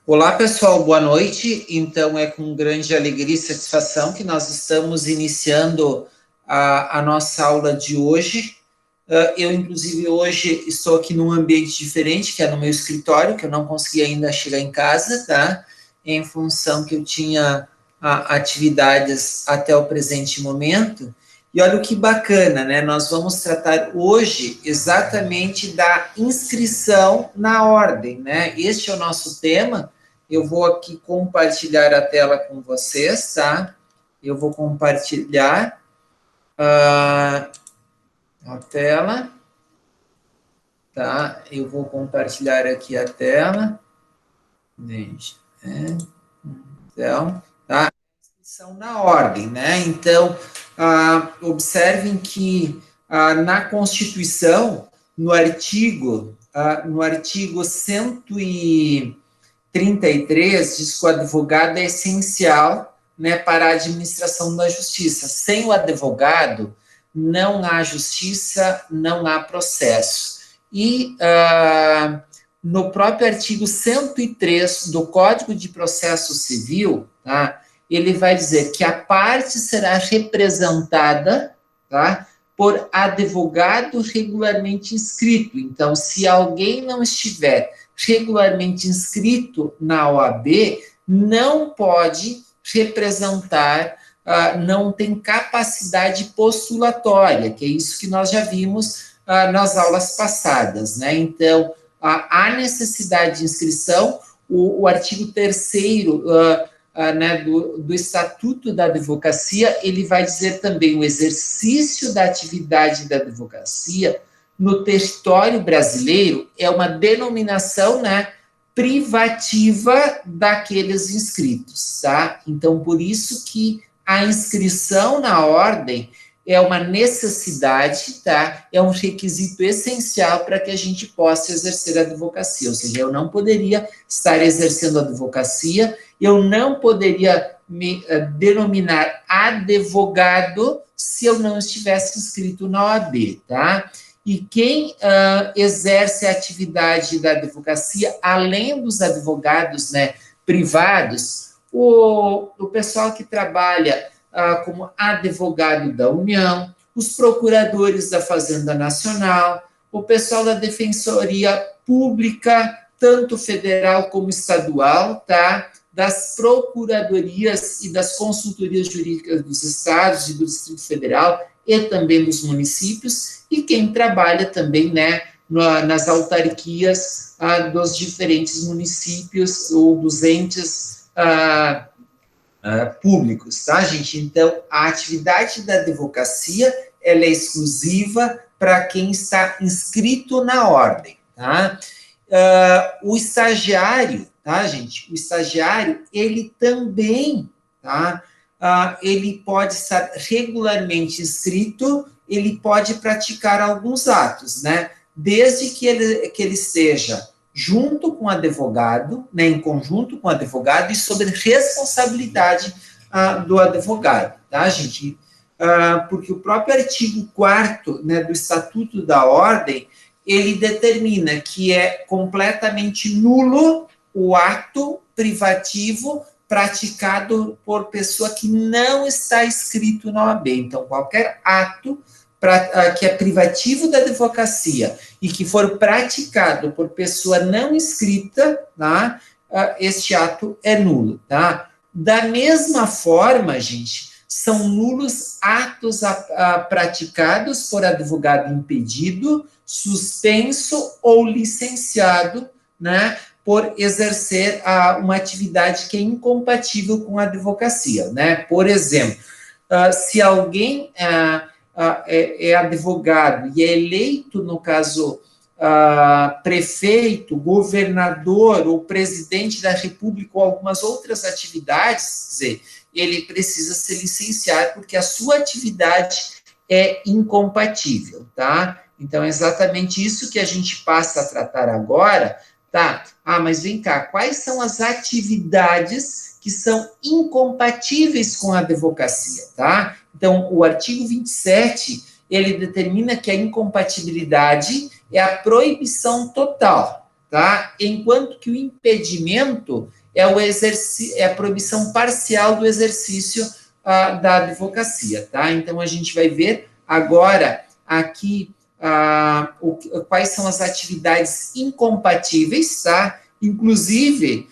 Olá, pessoal, boa noite. Então, é com grande alegria e satisfação que nós estamos iniciando a nossa aula de hoje. Eu, inclusive, hoje estou aqui num ambiente diferente, que é no meu escritório, que eu não consegui ainda chegar em casa, tá? Em função que eu tinha atividades até o presente momento. E olha o que bacana, né? Nós vamos tratar hoje exatamente da inscrição na ordem, né? Este é o nosso tema. Eu vou aqui compartilhar a tela com vocês, tá? Eu vou compartilhar a tela, tá? Eu vou compartilhar aqui a tela. Deixa, então, tá? São na ordem, né? Então, observem que na Constituição, no artigo 133, diz que o advogado é essencial, né, para a administração da justiça. Sem o advogado, não há justiça, não há processo. E no próprio artigo 103 do Código de Processo Civil, tá, ele vai dizer que a parte será representada, tá, por advogado regularmente inscrito. Então, se alguém não estiver regularmente inscrito na OAB, não pode representar, não tem capacidade postulatória, que é isso que nós já vimos nas aulas passadas, né? Então, há necessidade de inscrição, o artigo 3º né, do Estatuto da Advocacia, ele vai dizer também o exercício da atividade da advocacia no território brasileiro é uma denominação, né, privativa daqueles inscritos, tá? Então, por isso que a inscrição na ordem é uma necessidade, tá? É um requisito essencial para que a gente possa exercer a advocacia, ou seja, eu não poderia estar exercendo a advocacia, eu não poderia me denominar advogado se eu não estivesse inscrito na OAB, tá? E quem exerce a atividade da advocacia, além dos advogados, né, privados, o pessoal que trabalha como advogado da União, os procuradores da Fazenda Nacional, o pessoal da Defensoria Pública, tanto federal como estadual, tá? Das procuradorias e das consultorias jurídicas dos estados e do Distrito Federal e também dos municípios, e quem trabalha também, né, nas autarquias dos diferentes municípios ou dos entes públicos, tá, gente? Então, a atividade da advocacia, ela é exclusiva para quem está inscrito na ordem, tá? O estagiário, tá, gente? O estagiário, ele também, tá? Ele pode estar regularmente inscrito, ele pode praticar alguns atos, né? Desde que ele esteja junto com o advogado, né, em conjunto com o advogado e sob responsabilidade do advogado, tá, gente? Porque o próprio artigo 4º, né, do Estatuto da Ordem, ele determina que é completamente nulo o ato privativo praticado por pessoa que não está inscrito na OAB. Então, qualquer ato que é privativo da advocacia e que for praticado por pessoa não inscrita, tá? Este ato é nulo, tá? Da mesma forma, gente, são nulos atos praticados por advogado impedido, suspenso ou licenciado, né, por exercer uma atividade que é incompatível com a advocacia, né? Por exemplo, se alguém é advogado e é eleito, no caso, prefeito, governador ou presidente da república ou algumas outras atividades, quer dizer, ele precisa se licenciar porque a sua atividade é incompatível, tá? Então, é exatamente isso que a gente passa a tratar agora, tá? Mas vem cá, quais são as atividades que são incompatíveis com a advocacia, tá? Então, o artigo 27, ele determina que a incompatibilidade é a proibição total, tá? Enquanto que o impedimento é a proibição parcial do exercício da advocacia, tá? Então, a gente vai ver agora aqui quais são as atividades incompatíveis, tá? Inclusive,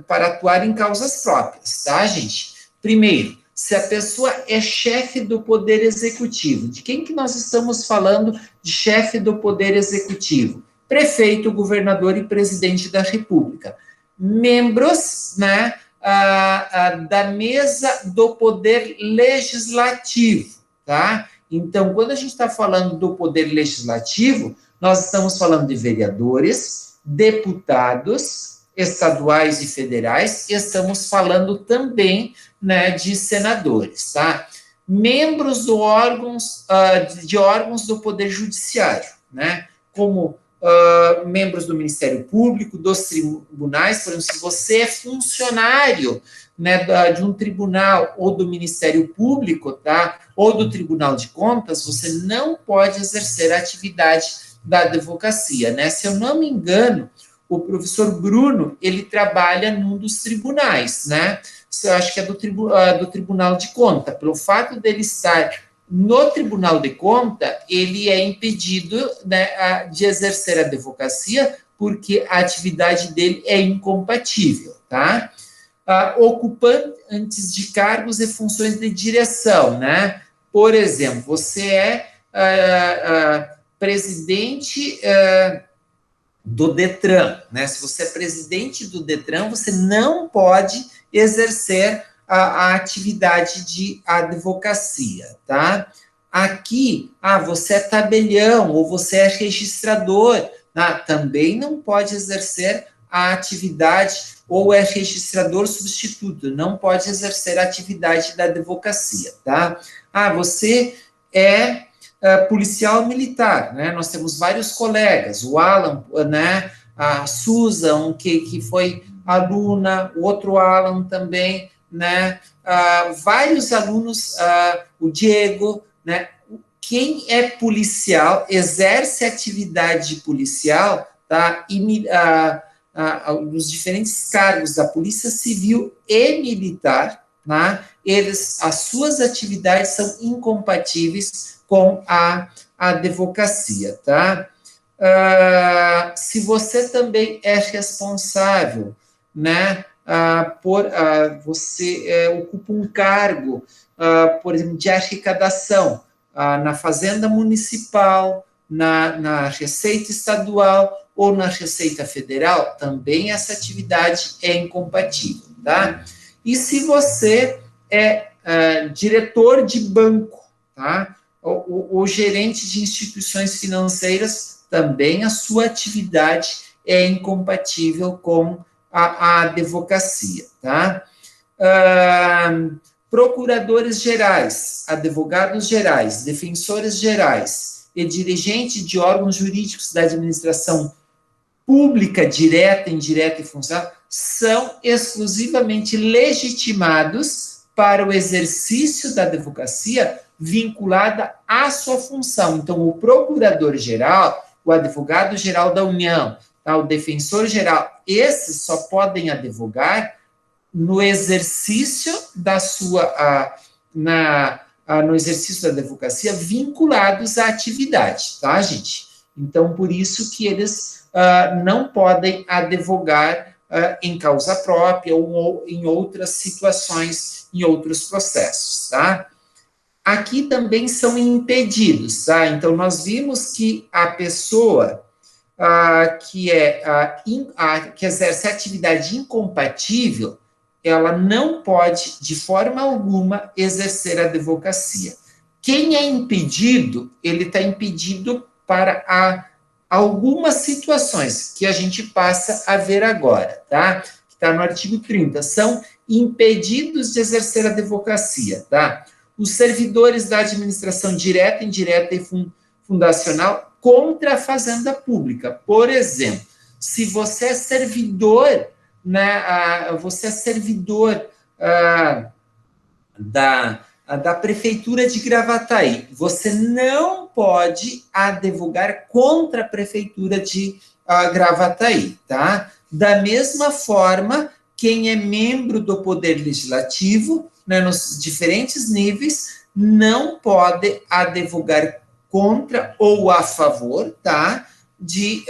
para atuar em causas próprias, tá, gente? Primeiro, se a pessoa é chefe do Poder Executivo. De quem que nós estamos falando de chefe do Poder Executivo? Prefeito, governador e presidente da República. Membros, né, da mesa do Poder Legislativo, tá? Então, quando a gente está falando do Poder Legislativo, nós estamos falando de vereadores, deputados estaduais e federais, e estamos falando também, né, de senadores, tá? Membros de órgãos do Poder Judiciário, né? Como membros do Ministério Público, dos tribunais, por exemplo, se você é funcionário, né, de um tribunal ou do Ministério Público, tá? Ou do Tribunal de Contas, você não pode exercer a atividade da advocacia, né? Se eu não me engano, o professor Bruno, ele trabalha num dos tribunais, né? Eu acho que é do Tribunal de Conta. Pelo fato dele estar no Tribunal de Conta, ele é impedido, né, de exercer a advocacia, porque a atividade dele é incompatível, tá? Ocupantes de cargos e funções de direção, né? Por exemplo, você é presidente do Detran, né? Se você é presidente do Detran, você não pode exercer a atividade de advocacia, tá? Aqui, você é tabelião ou você é registrador, tá? Também não pode exercer a atividade, ou é registrador substituto, não pode exercer a atividade da advocacia, tá? Você é policial militar, né? Nós temos vários colegas, o Alan, né? A Susan, que foi aluna, o outro Alan também, né? Vários alunos, o Diego, né? Quem é policial, exerce atividade policial, tá? E os diferentes cargos da Polícia Civil e Militar, né? As suas atividades são incompatíveis com a advocacia, tá? Se você também é responsável, né, você ocupa um cargo, por exemplo, de arrecadação na Fazenda Municipal, na Receita Estadual ou na Receita Federal, também essa atividade é incompatível, tá? E se você é diretor de banco, tá? O gerente de instituições financeiras, também a sua atividade é incompatível com a advocacia, tá? Procuradores gerais, advogados gerais, defensores gerais e dirigente de órgãos jurídicos da administração pública, direta, indireta e funcional, são exclusivamente legitimados para o exercício da advocacia vinculada à sua função. Então, o procurador-geral, o advogado-geral da União, tá, o defensor-geral, esses só podem advogar no exercício da sua, no exercício da advocacia vinculados à atividade, tá, gente? Então, por isso que eles não podem advogar em causa própria ou em outras situações, em outros processos, tá? Aqui também são impedidos, tá? Então, nós vimos que a pessoa que exerce atividade incompatível, ela não pode, de forma alguma, exercer a advocacia. Quem é impedido, ele está impedido para algumas situações que a gente passa a ver agora, tá? Que está no artigo 30, são impedidos de exercer a advocacia, tá? Os servidores da administração direta, indireta e fundacional contra a fazenda pública. Por exemplo, se você é servidor, né, você é servidor da Prefeitura de Gravataí, você não pode advogar contra a Prefeitura de Gravataí, tá? Da mesma forma, quem é membro do Poder Legislativo, né, nos diferentes níveis, não pode advogar contra ou a favor, tá? De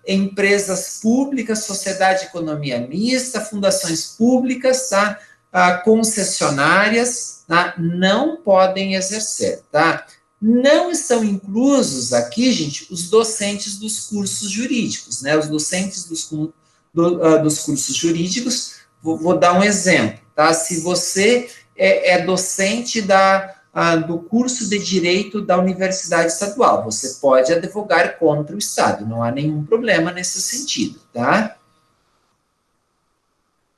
empresas públicas, sociedade de economia mista, fundações públicas, tá? Concessionárias, tá? Não podem exercer, tá? Não estão inclusos aqui, gente, os docentes dos cursos jurídicos, né? Os docentes dos cursos jurídicos, vou dar um exemplo, tá? Se você é docente do curso de Direito da Universidade Estadual, você pode advogar contra o Estado, não há nenhum problema nesse sentido, tá?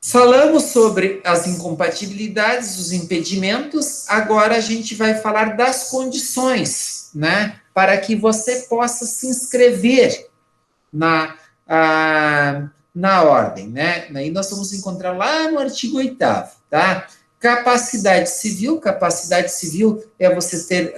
Falamos sobre as incompatibilidades, os impedimentos, agora a gente vai falar das condições, né, para que você possa se inscrever na ordem, né? Aí nós vamos encontrar lá no artigo 8º, tá? Capacidade civil é você ter,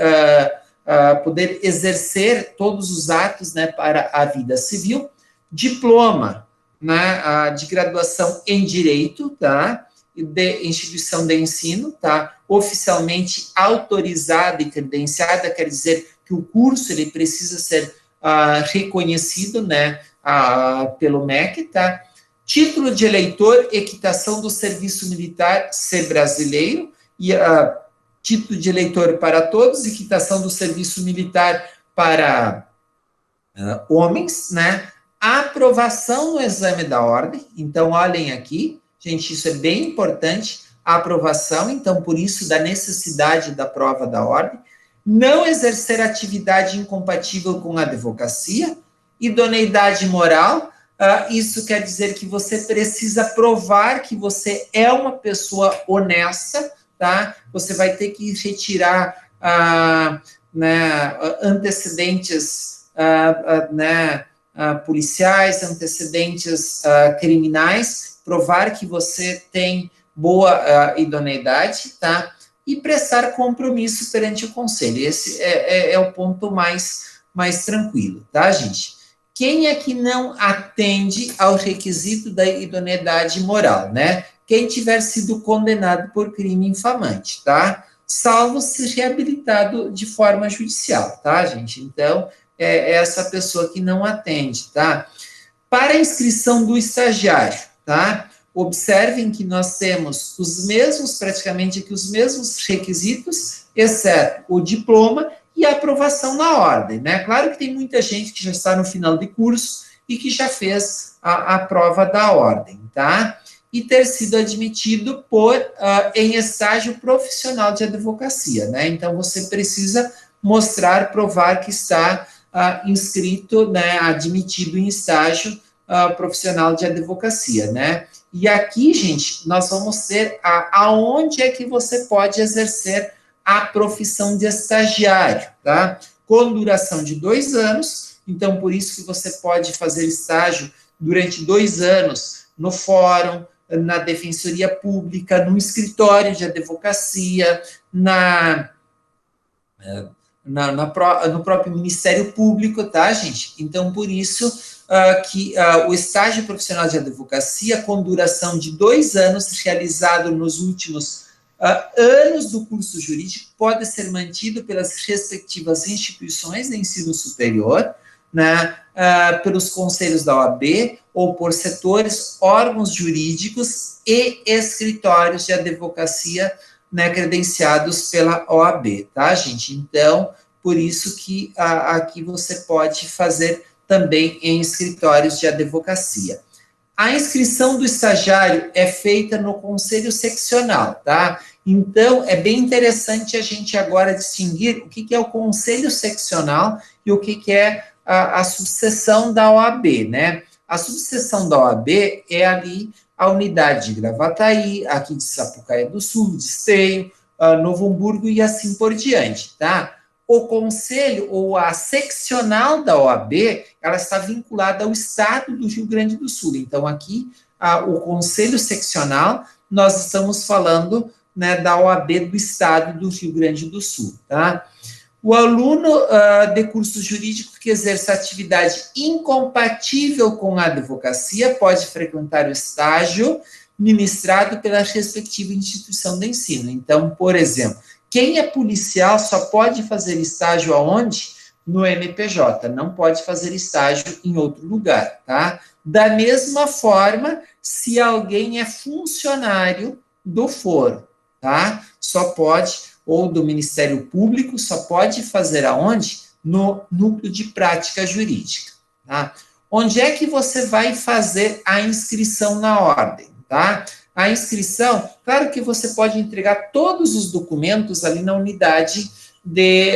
poder exercer todos os atos, né, para a vida civil. Diploma, né, de graduação em Direito, tá? De instituição de ensino, tá? Oficialmente autorizada e credenciada, quer dizer que o curso, ele precisa ser reconhecido, né, pelo MEC, tá? Título de eleitor, equitação do serviço militar, ser brasileiro, e título de eleitor para todos, equitação do serviço militar para homens, né? Aprovação no exame da ordem, então olhem aqui, gente, isso é bem importante, a aprovação, então por isso da necessidade da prova da ordem, não exercer atividade incompatível com a advocacia, idoneidade moral, isso quer dizer que você precisa provar que você é uma pessoa honesta, tá? Você vai ter que retirar né, antecedentes né, policiais, antecedentes criminais, provar que você tem boa idoneidade, tá? E prestar compromisso perante o conselho. Esse é o ponto mais tranquilo, tá, gente? Quem é que não atende ao requisito da idoneidade moral, né? Quem tiver sido condenado por crime infamante, tá? Salvo se reabilitado de forma judicial, tá, gente? Então, é essa pessoa que não atende, tá? Para a inscrição do estagiário, tá? Observem que nós temos praticamente aqui os mesmos requisitos, exceto o diploma e a aprovação na ordem, né? Claro que tem muita gente que já está no final de curso e que já fez a prova da ordem, tá? E ter sido admitido em estágio profissional de advocacia, né? Então, você precisa provar que está inscrito, né, admitido em estágio profissional de advocacia, né? E aqui, gente, nós vamos ter aonde é que você pode exercer a profissão de estagiário, tá? Com duração de 2 anos, então por isso que você pode fazer estágio durante 2 anos no fórum, na defensoria pública, no escritório de advocacia, no próprio Ministério Público, tá, gente? Então, por isso que o estágio profissional de advocacia, com duração de 2 anos, realizado nos últimos anos do curso jurídico, pode ser mantido pelas respectivas instituições de ensino superior, né, pelos conselhos da OAB, ou por setores, órgãos jurídicos e escritórios de advocacia, né, credenciados pela OAB, tá, gente? Então, por isso que aqui você pode fazer também em escritórios de advocacia. A inscrição do estagiário é feita no conselho seccional, tá? Então, é bem interessante a gente agora distinguir o que é o conselho seccional e o que é a subseção da OAB, né? A subseção da OAB é ali a unidade de Gravataí, aqui de Sapucaia do Sul, de Esteio, Novo Hamburgo e assim por diante, tá? O conselho ou a seccional da OAB, ela está vinculada ao estado do Rio Grande do Sul. Então, aqui, o conselho seccional, nós estamos falando, né, da OAB do estado do Rio Grande do Sul, tá? O aluno de curso jurídico que exerce atividade incompatível com a advocacia pode frequentar o estágio ministrado pela respectiva instituição de ensino. Então, por exemplo, quem é policial só pode fazer estágio aonde? No MPJ, não pode fazer estágio em outro lugar, tá? Da mesma forma, se alguém é funcionário do foro, tá? Só pode, ou do Ministério Público, só pode fazer aonde? No núcleo de prática jurídica, tá? Onde é que você vai fazer a inscrição na ordem, tá? A inscrição, claro que você pode entregar todos os documentos ali na unidade de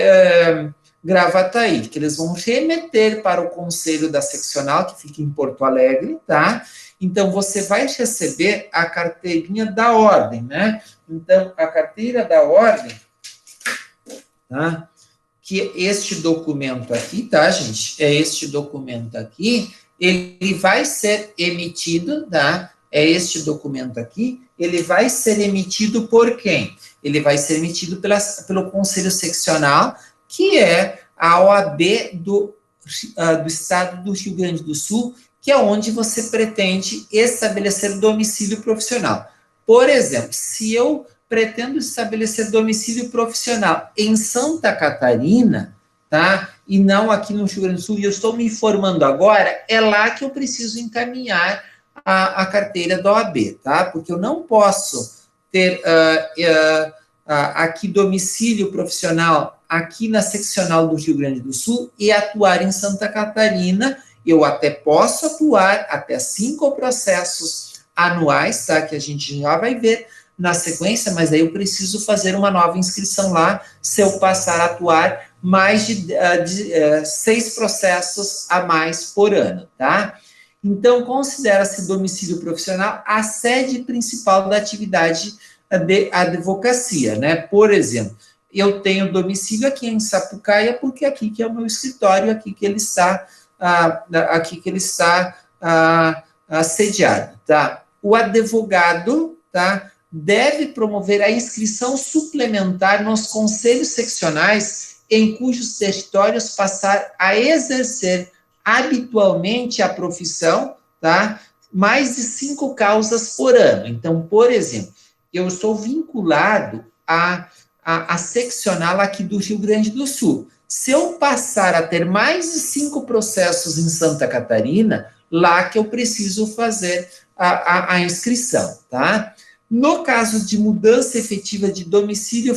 Gravataí, que eles vão remeter para o conselho da seccional, que fica em Porto Alegre, tá? Então, você vai receber a carteirinha da ordem, né? Então, a carteira da ordem, tá? Que este documento aqui, tá, gente? É este documento aqui, ele vai ser emitido, tá? É este documento aqui, ele vai ser emitido por quem? Ele vai ser emitido pelo Conselho Seccional, que é a OAB do Estado do Rio Grande do Sul, que é onde você pretende estabelecer domicílio profissional. Por exemplo, se eu pretendo estabelecer domicílio profissional em Santa Catarina, tá? E não aqui no Rio Grande do Sul, e eu estou me informando agora, é lá que eu preciso encaminhar a carteira da OAB, tá? Porque eu não posso ter aqui domicílio profissional aqui na seccional do Rio Grande do Sul e atuar em Santa Catarina. Eu até posso atuar até 5 processos anuais, tá? Que a gente já vai ver na sequência, mas aí eu preciso fazer uma nova inscrição lá se eu passar a atuar mais de 6 processos a mais por ano, tá? Então, considera-se domicílio profissional a sede principal da atividade de advocacia, né? Por exemplo, eu tenho domicílio aqui em Sapucaia, porque aqui que é o meu escritório, aqui que ele está, sediado, tá? O advogado, tá? Deve promover a inscrição suplementar nos conselhos seccionais em cujos territórios passar a exercer habitualmente a profissão, tá? Mais de 5 causas por ano. Então, por exemplo, eu sou vinculado a seccional aqui do Rio Grande do Sul. Se eu passar a ter mais de 5 processos em Santa Catarina, lá que eu preciso fazer a inscrição, tá? No caso de mudança efetiva de domicílio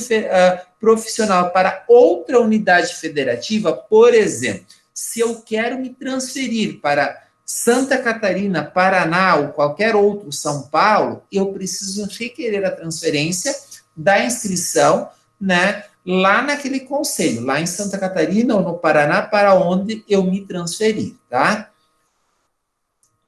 profissional para outra unidade federativa, por exemplo, se eu quero me transferir para Santa Catarina, Paraná ou qualquer outro São Paulo, eu preciso requerer a transferência da inscrição, né, lá naquele conselho, lá em Santa Catarina ou no Paraná, para onde eu me transferir, tá?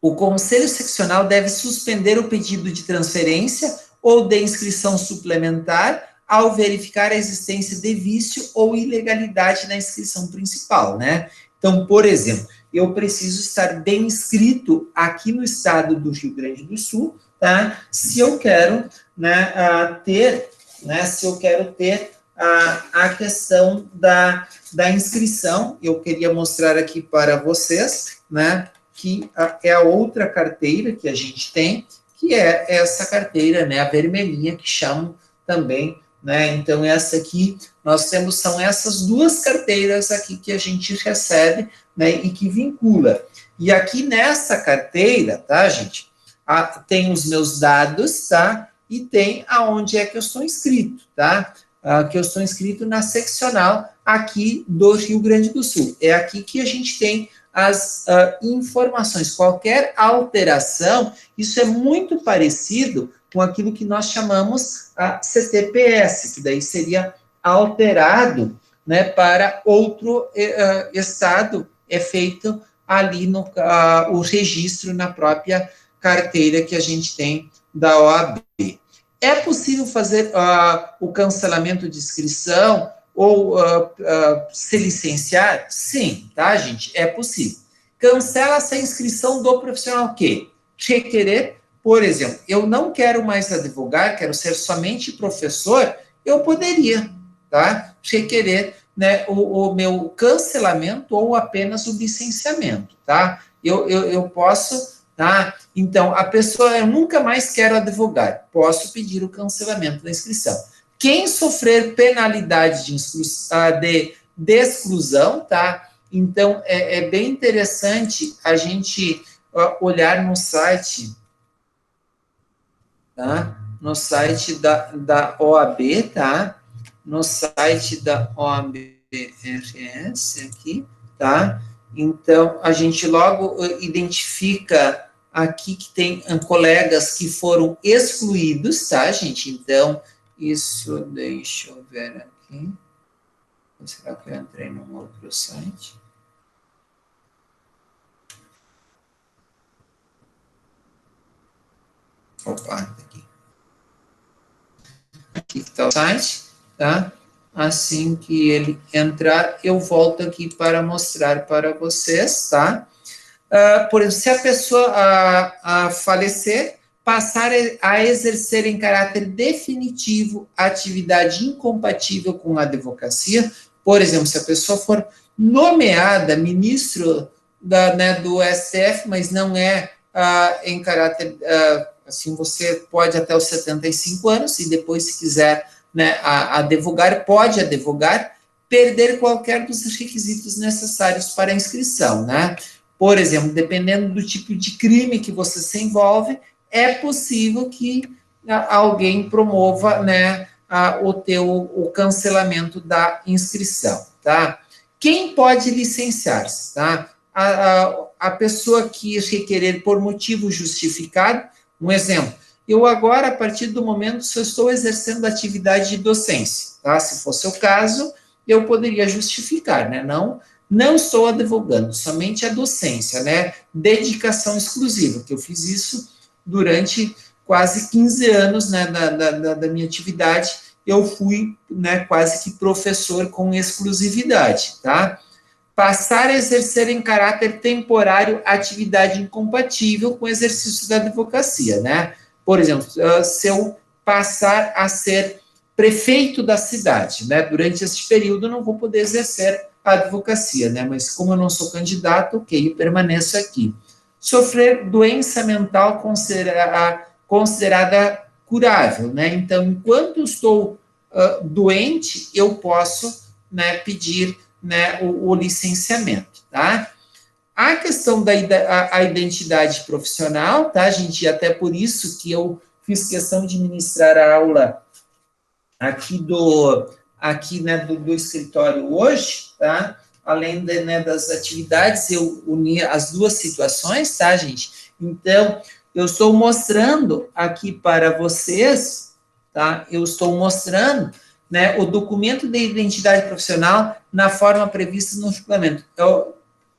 O conselho seccional deve suspender o pedido de transferência ou de inscrição suplementar ao verificar a existência de vício ou ilegalidade na inscrição principal, né? Então, por exemplo, eu preciso estar bem inscrito aqui no estado do Rio Grande do Sul, tá? Se eu quero, né, ter a questão da inscrição, eu queria mostrar aqui para vocês, né, que é a outra carteira que a gente tem, que é essa carteira, né, a vermelhinha, que chamam também, né, então essa aqui, nós temos, são essas duas carteiras aqui que a gente recebe, né, e que vincula. E aqui nessa carteira, tá, gente, tem os meus dados, tá, e tem aonde é que eu estou inscrito, tá, que eu estou inscrito na seccional aqui do Rio Grande do Sul. É aqui que a gente tem as informações. Qualquer alteração, isso é muito parecido com aquilo que nós chamamos a CTPS, que daí seria alterado, né, para outro estado, é feito ali no o registro na própria carteira que a gente tem da OAB. É possível fazer o cancelamento de inscrição ou se licenciar? Sim, tá, gente? É possível. Cancela-se a inscrição do profissional o quê? Requerer, por exemplo, eu não quero mais advogar, quero ser somente professor, eu poderia, tá? Requerer né, o meu cancelamento ou apenas o licenciamento, tá? Eu posso, tá? Então, a pessoa, eu nunca mais quero advogar, posso pedir o cancelamento da inscrição. Quem sofrer penalidade de exclusão, tá? Então, é bem interessante a gente olhar no site, tá? No site da OAB, tá? No site da OAB-RS aqui, tá? Então, a gente logo identifica aqui que tem colegas que foram excluídos, tá, gente? Então, isso, deixa eu ver aqui. Será que eu entrei num outro site? Opa, aqui. Aqui está o site, tá? Assim que ele entrar, eu volto aqui para mostrar para vocês, tá? Por exemplo, se a pessoa a falecer, passar a exercer em caráter definitivo a atividade incompatível com a advocacia, por exemplo, se a pessoa for nomeada ministro do STF, mas não é em caráter, assim, você pode até os 75 anos, e depois, se quiser, né, advogar, pode advogar, perder qualquer dos requisitos necessários para a inscrição, né? Por exemplo, dependendo do tipo de crime que você se envolve, é possível que alguém promova, né, o cancelamento da inscrição, tá? Quem pode licenciar-se, tá? A pessoa que requerer por motivo justificado, um exemplo, eu agora, a partir do momento, se eu estou exercendo atividade de docência, tá? Se fosse o caso, eu poderia justificar, né? Não estou advogando, somente a docência, né? Dedicação exclusiva, que eu fiz isso durante quase 15 anos, né, da minha atividade. Eu fui, né, quase que professor com exclusividade, tá? Passar a exercer em caráter temporário atividade incompatível com o exercício da advocacia, né? Por exemplo, se eu passar a ser prefeito da cidade, né? Durante esse período, eu não vou poder exercer a advocacia, né? Mas como eu não sou candidato, ok, eu permaneço aqui. Sofrer doença mental considerada curável, né? Então, enquanto eu estou doente, eu posso, né, pedir, né, o licenciamento, tá? A questão da a identidade profissional, tá, gente? E até por isso que eu fiz questão de ministrar a aula aqui, né, do escritório hoje, tá? Além né, das atividades, eu uni as duas situações, tá, gente? Então, eu estou mostrando aqui para vocês, tá? Eu estou mostrando, né, o documento de identidade profissional na forma prevista no regulamento.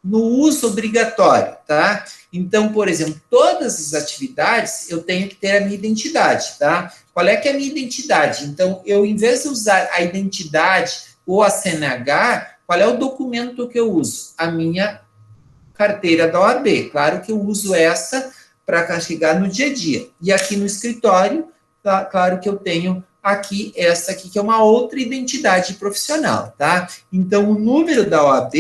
No uso obrigatório, tá? Então, por exemplo, todas as atividades eu tenho que ter a minha identidade, tá? Qual é que é a minha identidade? Então, eu, em vez de usar a identidade ou a CNH, qual é o documento que eu uso? A minha carteira da OAB. Claro que eu uso essa para carregar no dia a dia. E aqui no escritório, tá? Claro que eu tenho aqui essa aqui, que é uma outra identidade profissional, tá? Então, o número da OAB,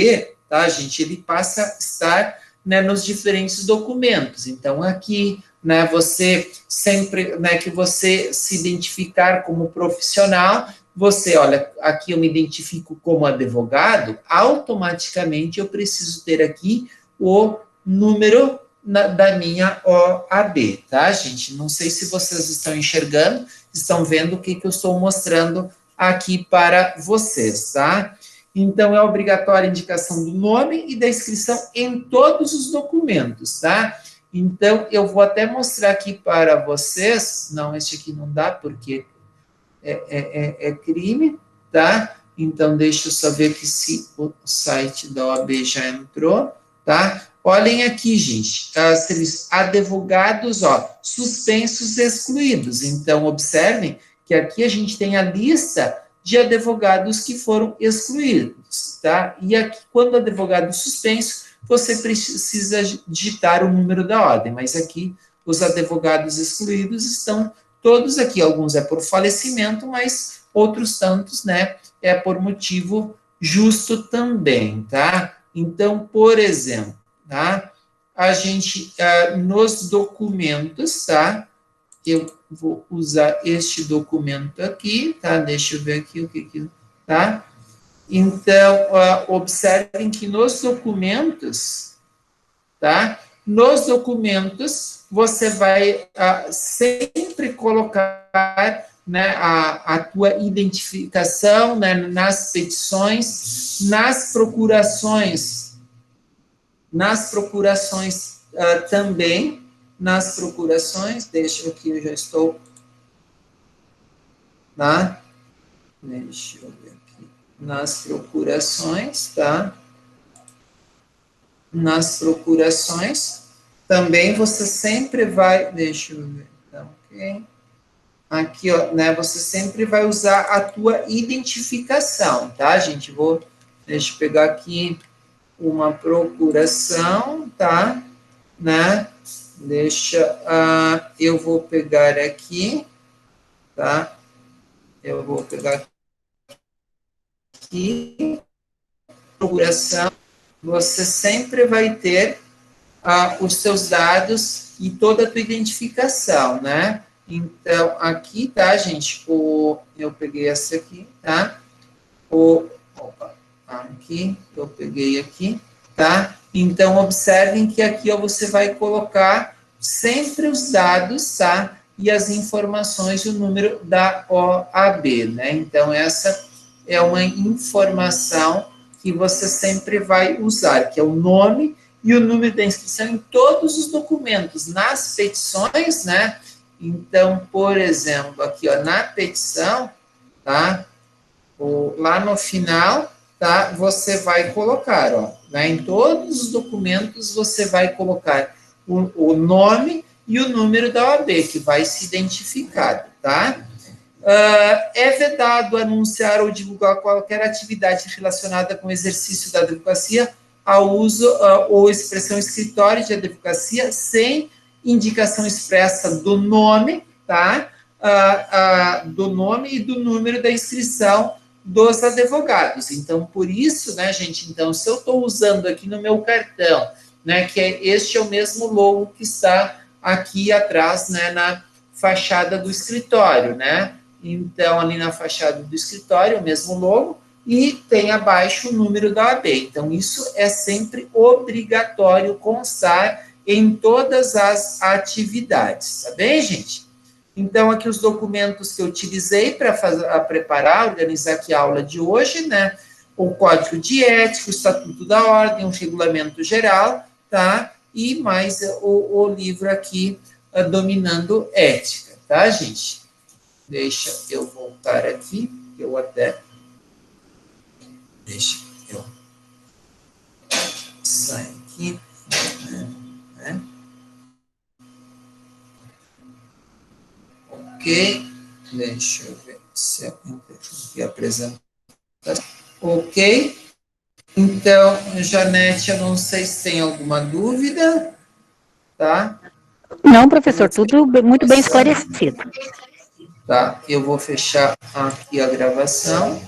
tá, gente, ele passa a estar, né, nos diferentes documentos. Então, aqui, né, você sempre, né, que você se identificar como profissional, você, olha, aqui eu me identifico como advogado, automaticamente eu preciso ter aqui o número da minha OAB, tá, gente? Não sei se vocês estão enxergando, estão vendo o que eu estou mostrando aqui para vocês, tá? Então, é obrigatória a indicação do nome e da inscrição em todos os documentos, tá? Então, eu vou até mostrar aqui para vocês. Não, este aqui não dá, porque é crime, tá? Então, deixa eu só ver aqui se o site da OAB já entrou, tá? Olhem aqui, gente, advogados, ó, suspensos e excluídos. Então, observem que aqui a gente tem a lista de advogados que foram excluídos, tá? E aqui, quando advogado suspenso, você precisa digitar o número da ordem, mas aqui os advogados excluídos estão todos aqui. Alguns é por falecimento, mas outros tantos, né, é por motivo justo também, tá? Então, por exemplo, tá? A gente, nos documentos, tá? Eu vou usar este documento aqui, tá? Deixa eu ver aqui o que tá? Então, observem que nos documentos, tá? Nos documentos, você vai sempre colocar, né, a tua identificação, né, nas petições, nas procurações também, nas procurações, deixa eu aqui, eu já estou, tá? Deixa eu ver aqui, nas procurações, tá? Nas procurações, também você sempre vai, deixa eu ver, então, ok? Aqui, ó, né, você sempre vai usar a tua identificação, tá, gente? Deixa eu pegar aqui uma procuração, tá? Né? Eu vou pegar aqui, tá? Eu vou pegar aqui, procuração, você sempre vai ter os seus dados e toda a tua identificação, né? Então, aqui, tá, gente? Eu peguei essa aqui, tá? Aqui, eu peguei aqui, tá? Então, observem que aqui, ó, você vai colocar sempre os dados, tá? E as informações e o número da OAB, né? Então, essa é uma informação que você sempre vai usar, que é o nome e o número da inscrição em todos os documentos, nas petições, né? Então, por exemplo, aqui, ó, na petição, tá? Lá no final, tá? Você vai colocar, ó, né? Em todos os documentos você vai colocar o nome e o número da OAB, que vai se identificar, tá? É vedado anunciar ou divulgar qualquer atividade relacionada com o exercício da advocacia ao uso ou expressão escritório de advocacia sem indicação expressa do nome, tá? Do nome e do número da inscrição dos advogados. Então, por isso, né, gente, então, se eu estou usando aqui no meu cartão, né, que este é o mesmo logo que está aqui atrás, né, na fachada do escritório, né? Então, ali na fachada do escritório, o mesmo logo, e tem abaixo o número da OAB. Então, isso é sempre obrigatório constar em todas as atividades, tá bem, gente? Então, aqui os documentos que eu utilizei para preparar, organizar aqui a aula de hoje, né? O Código de Ética, o Estatuto da Ordem, o Regulamento Geral, tá? E mais o livro aqui, Dominando Ética, tá, gente? Deixa eu voltar aqui, eu até... Deixa eu sair aqui, né? Ok, deixa eu ver se eu aqui apresento. Ok, então, Janete, eu não sei se tem alguma dúvida, tá? Não, professor, tudo muito bem esclarecido. Tá, eu vou fechar aqui a gravação.